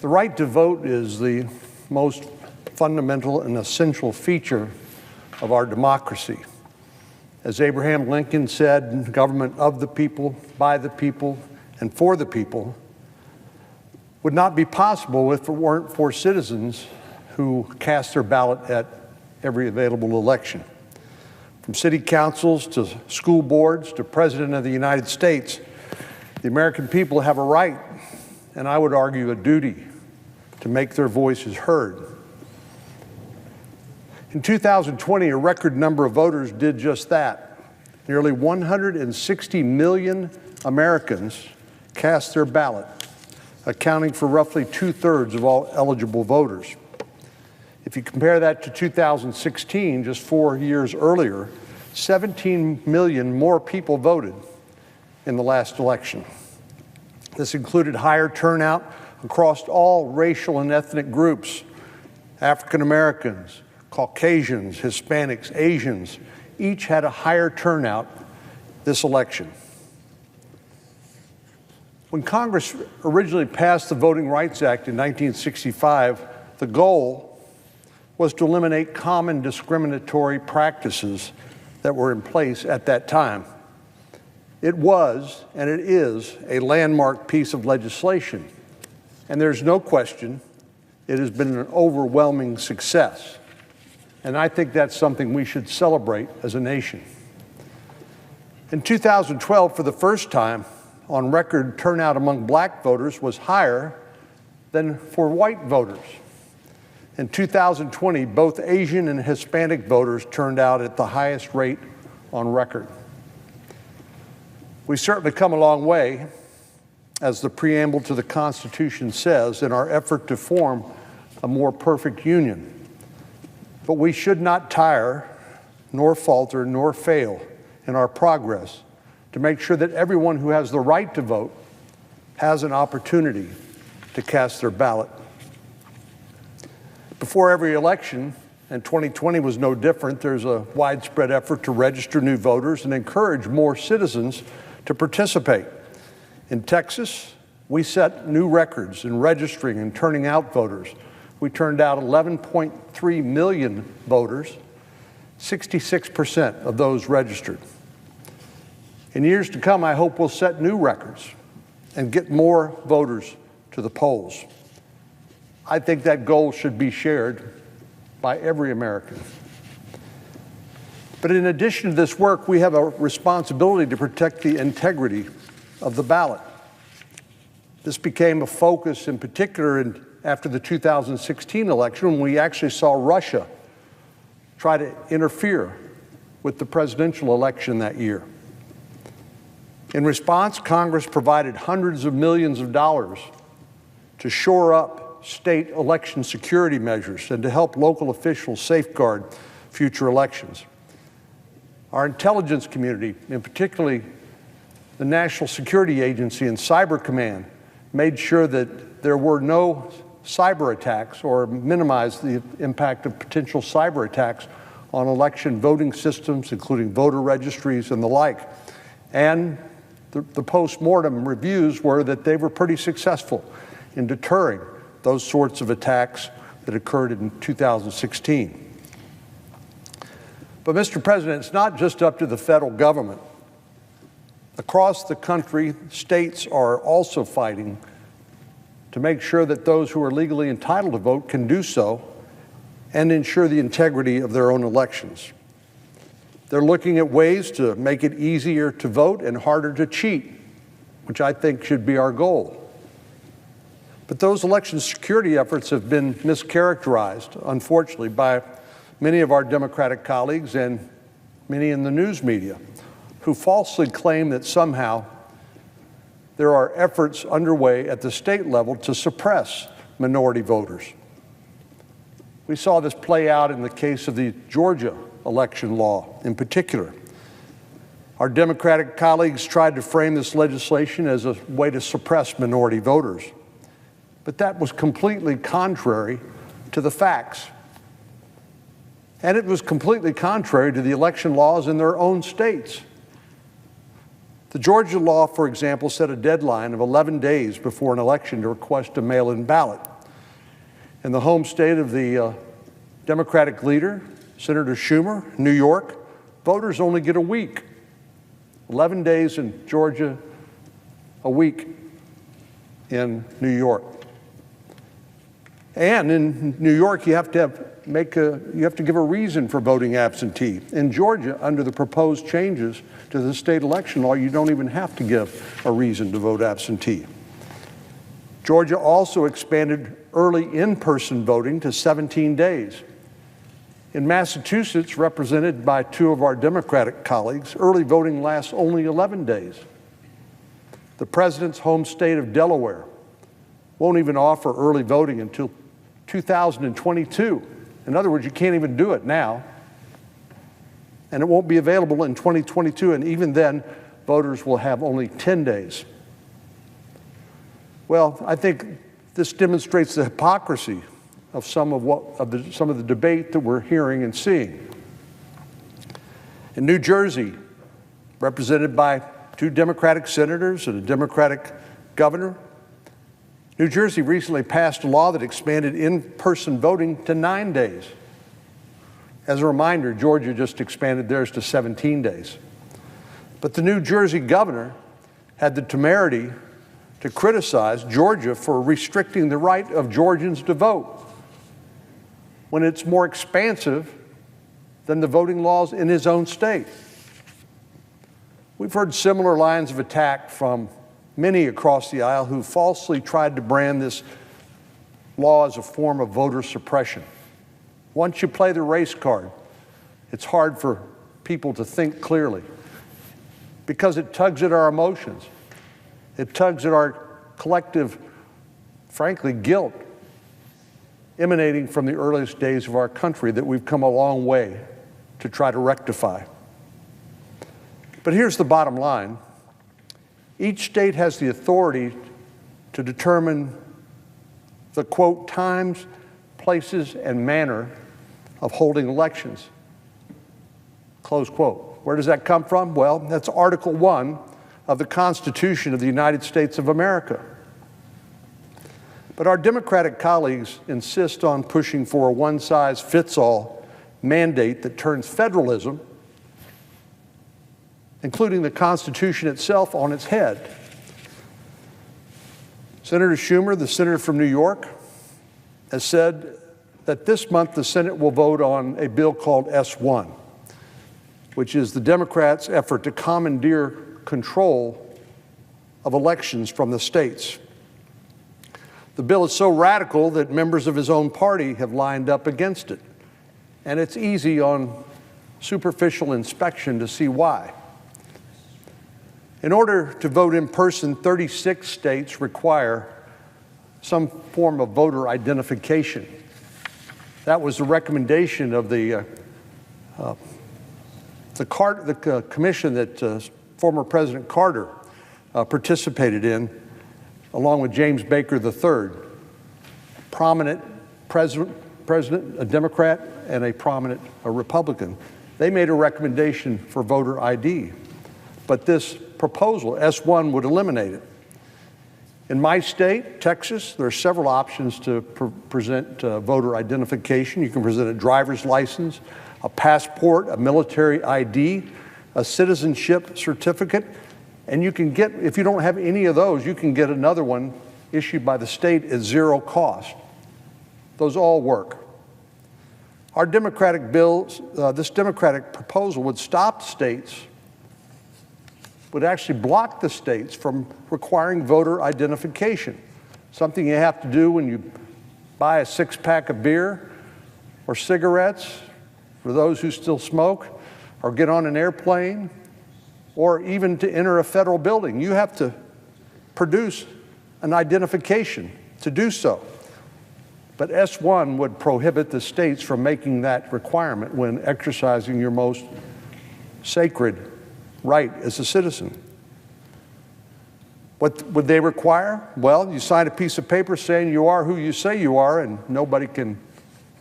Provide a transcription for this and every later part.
The right to vote is the most fundamental and essential feature of our democracy. As Abraham Lincoln said, government of the people, by the people, and for the people would not be possible if it weren't for citizens who cast their ballot at every available election. From city councils to school boards to President of the United States, the American people have a right, and I would argue a duty, to make their voices heard. In 2020, a record number of voters did just that. Nearly 160 million Americans cast their ballot, accounting for roughly 2/3 of all eligible voters. If you compare that to 2016, just 4 years earlier, 17 million more people voted in the last election. This included higher turnout across all racial and ethnic groups: African Americans, Caucasians, Hispanics, Asians, each had a higher turnout this election. When Congress originally passed the Voting Rights Act in 1965, the goal was to eliminate common discriminatory practices that were in place at that time. It was, and it is, a landmark piece of legislation, and there's no question it has been an overwhelming success. And I think that's something we should celebrate as a nation. In 2012, for the first time on record, turnout among black voters was higher than for white voters. In 2020, both Asian and Hispanic voters turned out at the highest rate on record. We've certainly come a long way, as the preamble to the Constitution says, in our effort to form a more perfect union. But we should not tire, nor falter, nor fail in our progress to make sure that everyone who has the right to vote has an opportunity to cast their ballot. Before every election, and 2020 was no different, there's a widespread effort to register new voters and encourage more citizens to participate. In Texas, we set new records in registering and turning out voters. We turned out 11.3 million voters, 66% of those registered. In years to come, I hope we'll set new records and get more voters to the polls. I think that goal should be shared by every American. But in addition to this work, we have a responsibility to protect the integrity of the ballot. This became a focus in particular after the 2016 election, when we actually saw Russia try to interfere with the presidential election that year. In response, Congress provided hundreds of millions of dollars to shore up state election security measures and to help local officials safeguard future elections. Our intelligence community, and particularly the National Security Agency and Cyber Command, made sure that there were no cyber attacks or minimize the impact of potential cyber attacks on election voting systems, including voter registries and the like. And the post-mortem reviews were that they were pretty successful in deterring those sorts of attacks that occurred in 2016. But Mr. President, it's not just up to the federal government. Across the country, states are also fighting to make sure that those who are legally entitled to vote can do so and ensure the integrity of their own elections. They're looking at ways to make it easier to vote and harder to cheat, which I think should be our goal. But those election security efforts have been mischaracterized, unfortunately, by many of our Democratic colleagues and many in the news media, who falsely claim that somehow there are efforts underway at the state level to suppress minority voters. We saw this play out in the case of the Georgia election law in particular. Our Democratic colleagues tried to frame this legislation as a way to suppress minority voters, but that was completely contrary to the facts. And it was completely contrary to the election laws in their own states. The Georgia law, for example, set a deadline of 11 days before an election to request a mail-in ballot. In the home state of the Democratic leader, Senator Schumer, New York, voters only get a week. 11 days in Georgia, a week in New York. And in New York, you have to give a reason for voting absentee. In Georgia, under the proposed changes to the state election law, you don't even have to give a reason to vote absentee. Georgia also expanded early in-person voting to 17 days. In Massachusetts, represented by two of our Democratic colleagues, early voting lasts only 11 days. The president's home state of Delaware won't even offer early voting until 2022. In other words, you can't even do it now. And it won't be available in 2022, and even then, voters will have only 10 days. Well, I think this demonstrates the hypocrisy of some of the debate that we're hearing and seeing. In New Jersey, represented by two Democratic senators and a Democratic governor, New Jersey recently passed a law that expanded in-person voting to 9 days. As a reminder, Georgia just expanded theirs to 17 days. But the New Jersey governor had the temerity to criticize Georgia for restricting the right of Georgians to vote when it's more expansive than the voting laws in his own state. We've heard similar lines of attack from many across the aisle who falsely tried to brand this law as a form of voter suppression. Once you play the race card, it's hard for people to think clearly because it tugs at our emotions. It tugs at our collective, frankly, guilt emanating from the earliest days of our country that we've come a long way to try to rectify. But here's the bottom line. Each state has the authority to determine the, quote, times, places, and manner of holding elections, close quote. Where does that come from? Well, that's Article 1 of the Constitution of the United States of America. But our Democratic colleagues insist on pushing for a one-size-fits-all mandate that turns federalism, including the Constitution itself, on its head. Senator Schumer, the senator from New York, has said that this month the Senate will vote on a bill called S1, which is the Democrats' effort to commandeer control of elections from the states. The bill is so radical that members of his own party have lined up against it. And it's easy on superficial inspection to see why. In order to vote in person, 36 states require some form of voter identification. That was the recommendation of the commission that former President Carter participated in, along with James Baker III, prominent president, a Democrat, and a Republican. They made a recommendation for voter ID, but this proposal, S1, would eliminate it. In my state, Texas, there are several options to present voter identification. You can present a driver's license, a passport, a military ID, a citizenship certificate, and you can get, if you don't have any of those, you can get another one issued by the state at zero cost. Those all work. Our Democratic bills, this Democratic proposal would stop states, would actually block the states from requiring voter identification, something you have to do when you buy a six-pack of beer or cigarettes for those who still smoke, or get on an airplane, or even to enter a federal building. You have to produce an identification to do so. But S1 would prohibit the states from making that requirement when exercising your most sacred right as a citizen. What would they require? Well, you sign a piece of paper saying you are who you say you are, and nobody can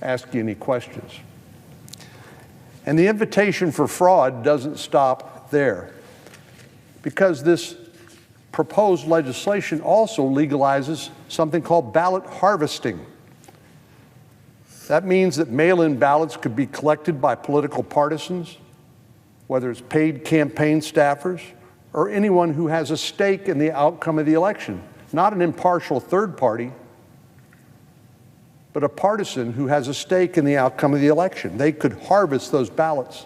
ask you any questions. And the invitation for fraud doesn't stop there. because this proposed legislation also legalizes something called ballot harvesting. That means that mail-in ballots could be collected by political partisans, whether it's paid campaign staffers or anyone who has a stake in the outcome of the election, not an impartial third party, but a partisan who has a stake in the outcome of the election. They could harvest those ballots.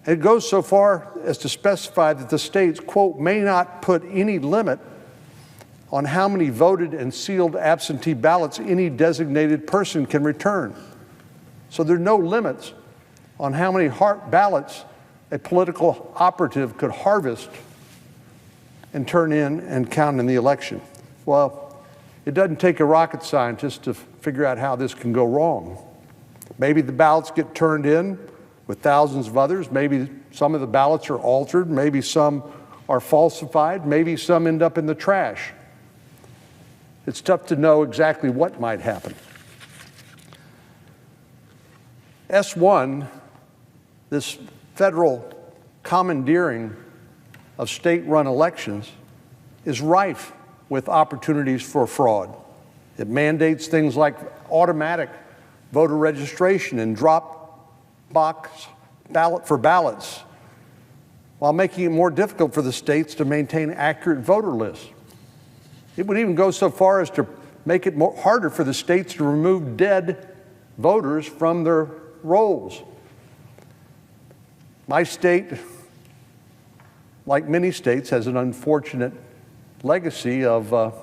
It goes so far as to specify that the states, quote, may not put any limit on how many voted and sealed absentee ballots any designated person can return. So there are no limits on how many ballots a political operative could harvest and turn in and count in the election. Well, it doesn't take a rocket scientist to figure out how this can go wrong. Maybe the ballots get turned in with thousands of others. Maybe some of the ballots are altered. Maybe some are falsified. Maybe some end up in the trash. It's tough to know exactly what might happen. S1, this federal commandeering of state-run elections, is rife with opportunities for fraud. It mandates things like automatic voter registration and drop box ballot for ballots, while making it more difficult for the states to maintain accurate voter lists. It would even go so far as to make it harder for the states to remove dead voters from their rolls. My state, like many states, has an unfortunate legacy of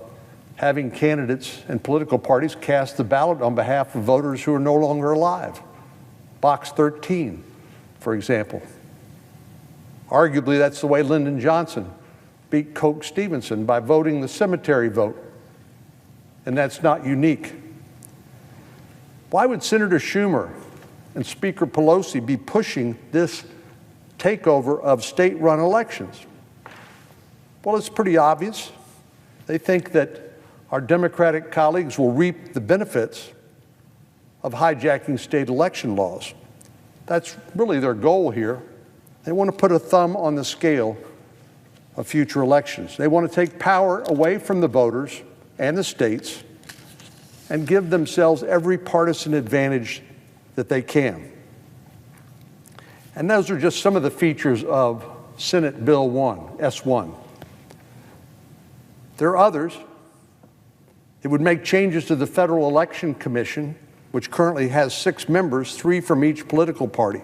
having candidates and political parties cast the ballot on behalf of voters who are no longer alive. Box 13, for example. Arguably, that's the way Lyndon Johnson beat Coke Stevenson, by voting the cemetery vote. And that's not unique. Why would Senator Schumer and Speaker Pelosi be pushing this takeover of state-run elections? Well, it's pretty obvious. They think that our Democratic colleagues will reap the benefits of hijacking state election laws. That's really their goal here. They want to put a thumb on the scale of future elections. They want to take power away from the voters and the states and give themselves every partisan advantage that they can. And those are just some of the features of Senate Bill 1, S1. There are others. It would make changes to the Federal Election Commission, which currently has 6 members, 3 from each political party.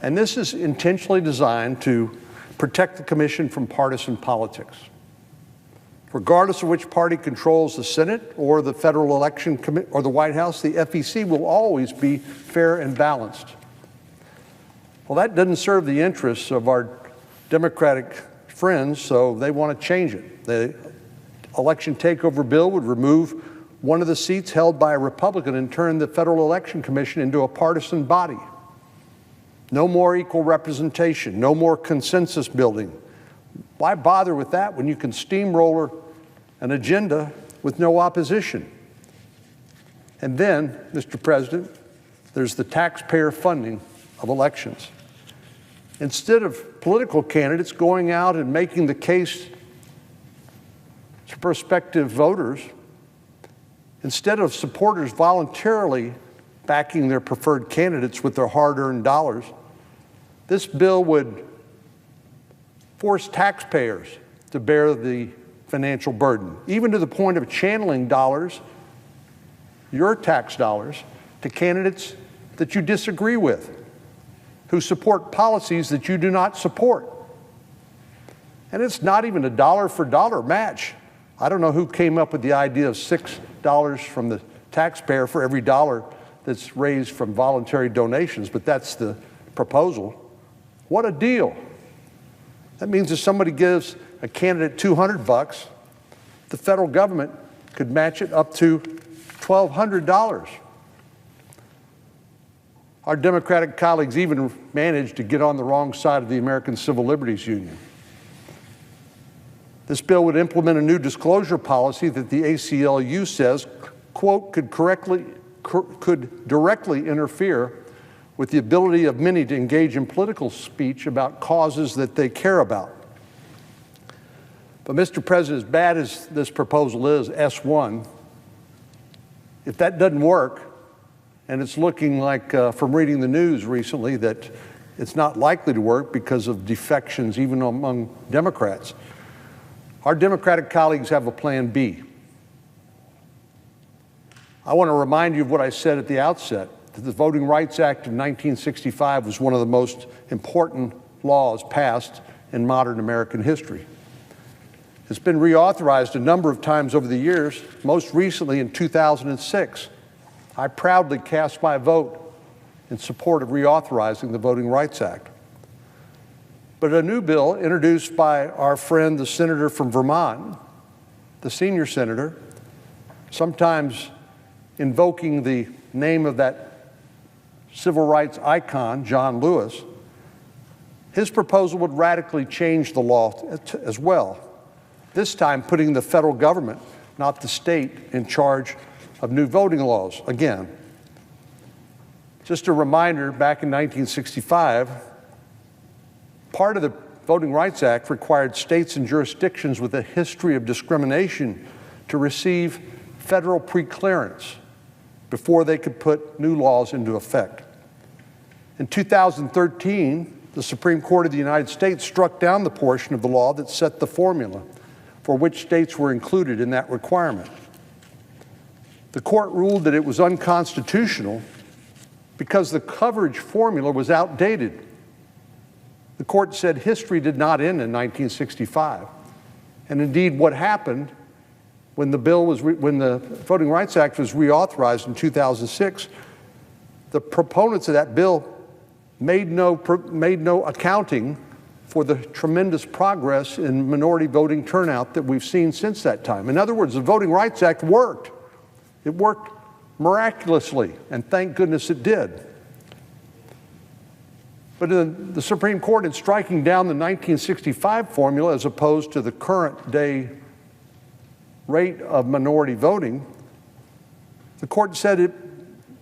And this is intentionally designed to protect the commission from partisan politics. Regardless of which party controls the Senate or the Federal Election Commission or the White House, the FEC will always be fair and balanced. Well, that doesn't serve the interests of our Democratic friends, so they want to change it. The election takeover bill would remove one of the seats held by a Republican and turn the Federal Election Commission into a partisan body. No more equal representation, no more consensus building. Why bother with that when you can steamroller an agenda with no opposition? And then, Mr. President, there's the taxpayer funding of elections. Instead of political candidates going out and making the case to prospective voters, instead of supporters voluntarily backing their preferred candidates with their hard-earned dollars, this bill would force taxpayers to bear the financial burden, even to the point of channeling dollars, your tax dollars, to candidates that you disagree with, who support policies that you do not support. And it's not even a dollar-for-dollar match. I don't know who came up with the idea of $6 from the taxpayer for every dollar that's raised from voluntary donations, but that's the proposal. What a deal. That means if somebody gives a candidate $200, the federal government could match it up to $1,200. Our Democratic colleagues even managed to get on the wrong side of the American Civil Liberties Union. This bill would implement a new disclosure policy that the ACLU says, quote, could directly interfere with the ability of many to engage in political speech about causes that they care about. But Mr. President, as bad as this proposal is, S1, if that doesn't work, and it's looking like, from reading the news recently, that it's not likely to work because of defections even among Democrats, our Democratic colleagues have a plan B. I want to remind you of what I said at the outset, that the Voting Rights Act of 1965 was one of the most important laws passed in modern American history. It's been reauthorized a number of times over the years, most recently in 2006. I proudly cast my vote in support of reauthorizing the Voting Rights Act. But a new bill introduced by our friend, the senator from Vermont, the senior senator, sometimes invoking the name of that civil rights icon, John Lewis, his proposal would radically change the law as well, this time putting the federal government, not the state, in charge of new voting laws again. Just a reminder, back in 1965, part of the Voting Rights Act required states and jurisdictions with a history of discrimination to receive federal preclearance before they could put new laws into effect. In 2013, the Supreme Court of the United States struck down the portion of the law that set the formula for which states were included in that requirement. The court ruled that it was unconstitutional because the coverage formula was outdated. The court said history did not end in 1965. And indeed, what happened when the Voting Rights Act was reauthorized in 2006, the proponents of that bill made no accounting for the tremendous progress in minority voting turnout that we've seen since that time. In other words, the Voting Rights Act worked. It worked miraculously, and thank goodness it did. But the Supreme Court, in striking down the 1965 formula as opposed to the current day rate of minority voting, the court said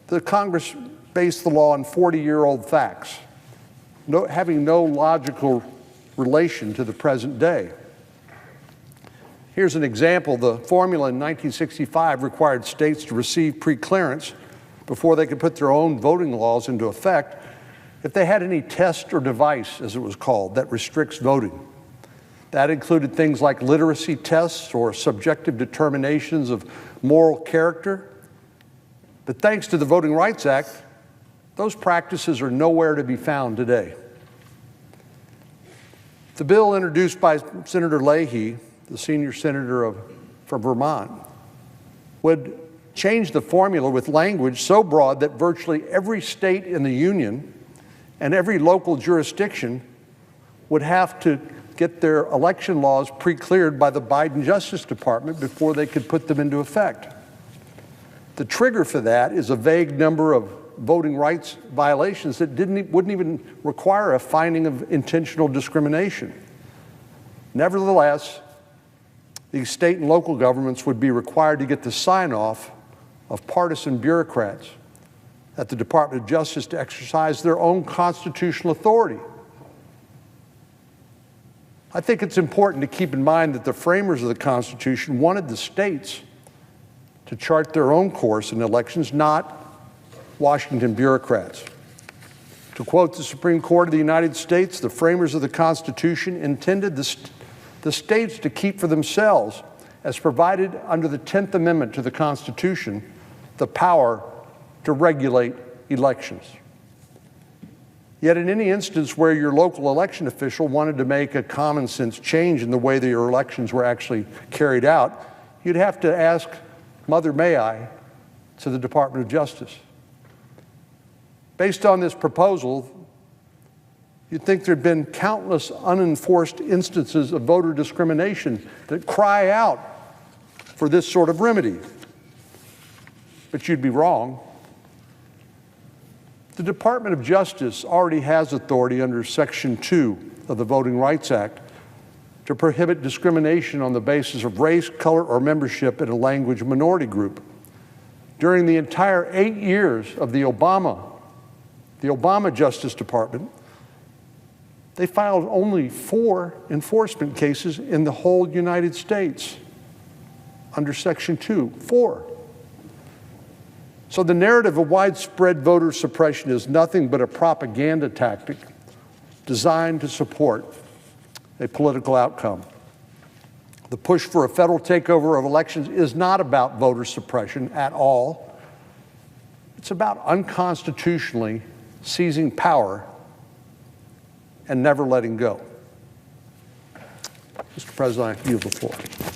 the Congress based the law on 40-year-old facts, having no logical relation to the present day. Here's an example. The formula in 1965 required states to receive preclearance before they could put their own voting laws into effect if they had any test or device, as it was called, that restricts voting. That included things like literacy tests or subjective determinations of moral character. But thanks to the Voting Rights Act, those practices are nowhere to be found today. The bill introduced by Senator Leahy, the senior senator from Vermont, would change the formula with language so broad that virtually every state in the union and every local jurisdiction would have to get their election laws pre-cleared by the Biden Justice Department before they could put them into effect. The trigger for that is a vague number of voting rights violations that wouldn't even require a finding of intentional discrimination. Nevertheless, these state and local governments would be required to get the sign-off of partisan bureaucrats at the Department of Justice to exercise their own constitutional authority. I think it's important to keep in mind that the framers of the Constitution wanted the states to chart their own course in elections, not Washington bureaucrats. To quote the Supreme Court of the United States, the framers of the Constitution intended the states to keep for themselves, as provided under the 10th Amendment to the Constitution, the power to regulate elections. Yet in any instance where your local election official wanted to make a common sense change in the way that your elections were actually carried out, you'd have to ask, Mother May I, to the Department of Justice. Based on this proposal, you'd think there'd been countless unenforced instances of voter discrimination that cry out for this sort of remedy. But you'd be wrong. The Department of Justice already has authority under Section 2 of the Voting Rights Act to prohibit discrimination on the basis of race, color, or membership in a language minority group. During the entire 8 years of the Obama The Obama Justice Department, they filed only 4 enforcement cases in the whole United States under Section 2, 4. So the narrative of widespread voter suppression is nothing but a propaganda tactic designed to support a political outcome. The push for a federal takeover of elections is not about voter suppression at all. It's about unconstitutionally seizing power and never letting go. Mr. President, I yield the floor.